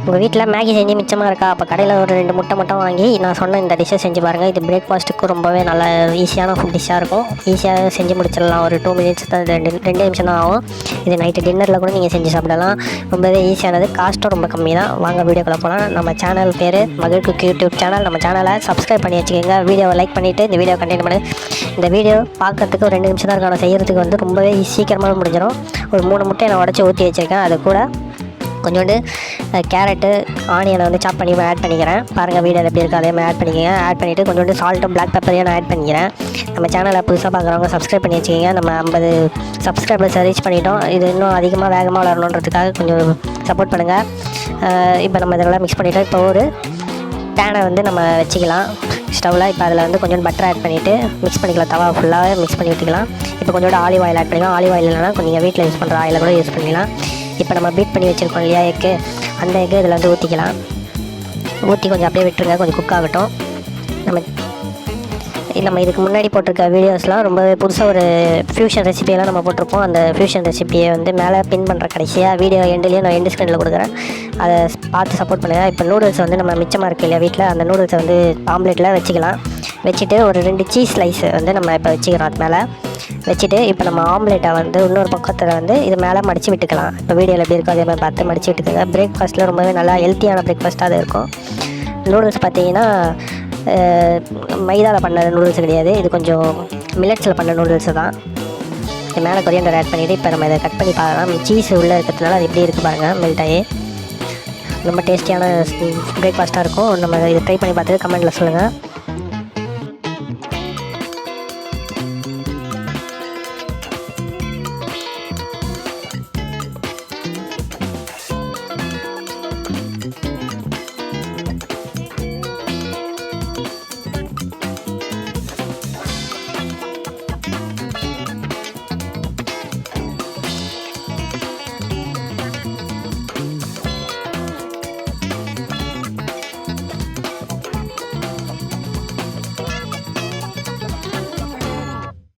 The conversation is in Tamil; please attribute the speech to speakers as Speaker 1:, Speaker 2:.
Speaker 1: உங்கள் வீட்டில் மேகி செஞ்சு மிச்சமாக இருக்கா, அப்போ கடையில் ஒரு 2 முட்டை மட்டும் வாங்கி நான் சொன்ன இந்த டிஷ்ஷை செஞ்சு பாருங்கள். இது பிரேக்ஃபாஸ்ட்டுக்கு ரொம்பவே நல்ல ஈஸியான ஃபுட் டிஷ்ஷாக இருக்கும். ஈஸியாக செஞ்சு முடிச்சிடலாம். ஒரு 2 மினிட்ஸ் தான், 2 நிமிஷம் தான் ஆகும். இது நைட்டு டின்னரில் கூட நீங்கள் செஞ்சு சாப்பிடலாம். ரொம்பவே ஈஸியானது, காஸ்ட்டும் ரொம்ப கம்மி தான். வாங்க வீடியோக்குள்ளே போகலாம். நம்ம சேனல் பேர் மகிழ் குக் யூடியூப் சேனல். நம்ம சேனலை சப்ஸ்கிரைப் பண்ணி வச்சுக்கோங்க. வீடியோவை லைக் பண்ணிவிட்டு இந்த வீடியோ கண்டினியூ பண்ணி. இந்த வீடியோ பார்க்கறதுக்கு ஒரு 2 நிமிஷம் தான் இருக்கும். செய்கிறதுக்கு வந்து ரொம்பவே சீக்கிரமாக முடிஞ்சிடும். ஒரு 3 முட்டையை நான் உடச்சி ஊற்றி வச்சுருக்கேன். அது கூட கொஞ்சோண்டு கேரட்டு, ஆனியனை வந்து சாப் பண்ணி ஆட் பண்ணிக்கிறேன். பாருங்கள் வீடியோவில் எப்படி இருக்குது, அதே மாதிரி ஆட் பண்ணிக்கோங்க. ஆட் பண்ணிவிட்டு கொஞ்சோண்டு சால்ட்டும் பிளாக் பெப்பரையும் நான் ஆட் பண்ணிக்கிறேன். நம்ம சேனலை புதுசாக பார்க்குறவங்க சப்ஸ்கிரைப் பண்ணி வச்சுக்கோங்க. நம்ம 50 சப்ஸ்கிரைபர்ஸ் ரீச் பண்ணிட்டோம். இது இன்னும் அதிகமாக வேகமாக வளரணுன்றதுக்காக கொஞ்சம் சப்போர்ட் பண்ணுங்கள். இப்போ நம்ம இதெல்லாம் மிக்ஸ் பண்ணிவிட்டோம். இப்போ ஒரு பேனை வந்து நம்ம வச்சுக்கலாம் ஸ்டவ்வில். இப்போ அதில் வந்து கொஞ்சம் பட்டர் ஆட் பண்ணிவிட்டு மிக்ஸ் பண்ணிக்கலாம். தவா ஃபுல்லாக மிக்ஸ் பண்ணி விட்டுக்கலாம். இப்போ கொஞ்சோட ஆலிவ் ஆயில் ஆட் பண்ணிக்கலாம். ஆலிவ் ஆயில் இல்லைனா நீங்கள் வீட்டில் யூஸ் பண்ணுற ஆயிலை கூட யூஸ் பண்ணிக்கலாம். இப்போ நம்ம பீட் பண்ணி வச்சுருக்கோம் இல்லையா எக்கு, அந்த எக்கு இதில் வந்து ஊற்றிக்கலாம். ஊற்றி கொஞ்சம் அப்படியே விட்டுருங்க, கொஞ்சம் குக் ஆகட்டும். நம்ம இதுக்கு முன்னாடி போட்டிருக்க வீடியோஸ்லாம் ரொம்பவே புதுசாக ஒரு ஃப்யூஷன் ரெசிபியெல்லாம் நம்ம போட்டிருப்போம். அந்த ஃப்யூஷன் ரெசிபியை வந்து மேலே பின் பண்ணுற கடைசியாக வீடியோ எண்ட்லேயும் நான் எண்டு ஸ்க்ரீனில் கொடுக்குறேன். அதை பார்த்து சப்போர்ட் பண்ணுங்கள். இப்போ நூடுல்ஸ் வந்து நம்ம மிச்சமாக இருக்குது இல்லையா வீட்டில், அந்த நூடுல்ஸை வந்து ஆம்லேட்டில் வச்சுக்கலாம். வச்சுட்டு ஒரு 2 சீஸ் ஸ்லைஸு வந்து நம்ம இப்போ வச்சுக்கிறோம். அது மேலே வச்சுட்டு இப்போ நம்ம ஆம்லேட்டை வந்து இன்னொரு பக்கத்தில் வந்து இது மேலே மடித்து விட்டுக்கலாம். இப்போ வீடியோவில் எப்படி இருக்கோ அதே மாதிரி பார்த்து மடித்து விட்டுக்கோங்க. பிரேக்ஃபாஸ்ட்டில் ரொம்பவே நல்லா ஹெல்த்தியான பிரேக்ஃபாஸ்ட்டாக அது இருக்கும். நூடுல்ஸ் பார்த்தீங்கன்னா மைதாவில் பண்ண நூடுல்ஸ் கிடையாது, இது கொஞ்சம் மில்லட்ஸில் பண்ண நூடுல்ஸு தான். இது மேலே கொரியண்டர் ஆட் பண்ணிவிட்டு இப்போ நம்ம இதை கட் பண்ணி பார்க்கலாம். சீஸ் உள்ளே இருக்கிறதுனால அது எப்படி இருக்குது பாருங்கள், மெல்ட் ஆகி ரொம்ப டேஸ்டியான பிரேக்ஃபாஸ்ட்டாக இருக்கும். நம்ம இதை ட்ரை பண்ணி பார்த்துட்டு கமெண்ட்டில் சொல்லுங்கள்.